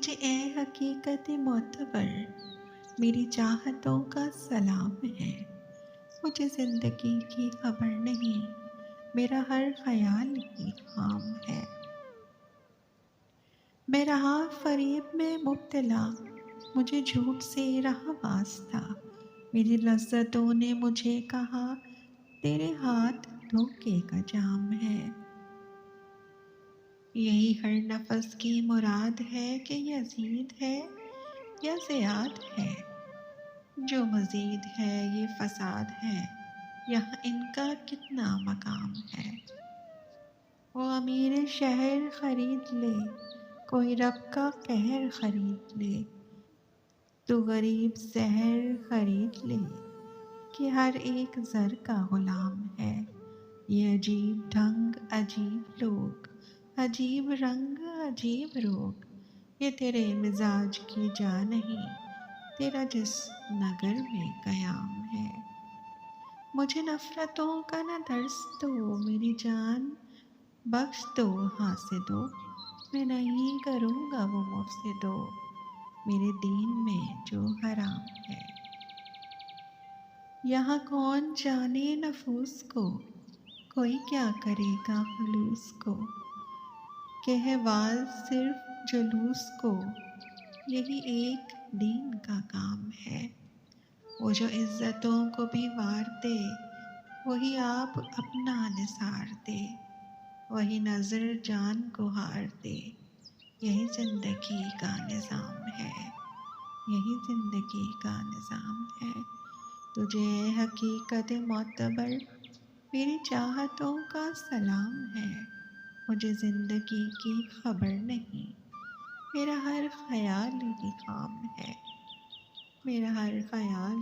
مجھے اے حقیقت معتبر میری چاہتوں کا سلام ہے۔ مجھے زندگی کی خبر نہیں، میرا ہر خیال ہی خام ہے۔ میں رہا فریب میں مبتلا، مجھے جھوٹ سے رہا واسطہ۔ میری لذتوں نے مجھے کہا تیرے ہاتھ دھوکے کا جام ہے۔ یہی ہر نفس کی مراد ہے کہ یزید ہے یا زیاد ہے، جو مزید ہے یہ فساد ہے، یہاں ان کا کتنا مقام ہے۔ وہ امیر شہر خرید لے، کوئی رب کا قہر خرید لے، تو غریب زہر خرید لے کہ ہر ایک زر کا غلام ہے۔ یہ عجیب ڈھنگ عجیب لوگ، عجیب رنگ عجیب روگ، یہ تیرے مزاج کی جا نہیں، تیرا جس نگر میں قیام ہے۔ مجھے نفرتوں کا نہ درس دو، میری جان بخش دو ہاں سے دو، میں نہیں کروں گا وہ مفسدو، میرے دین میں جو حرام ہے۔ یہاں کون جانے نفوس کو، کوئی کیا کرے گا خلوص کو، کہ ہے واز صرف جلوس کو، یہی ایک دین کا کام ہے۔ وہ جو عزتوں کو بھی وار دے، وہی آپ اپنا نثار دے، وہی نظر جان کو ہار دے، یہی زندگی کا نظام ہے، یہی زندگی کا نظام ہے۔ تجھے اے حقیقت معتبر میری چاہتوں کا سلام ہے۔ مجھے زندگی کی خبر نہیں، میرا ہر خیال ہی خام ہے، میرا ہر خیال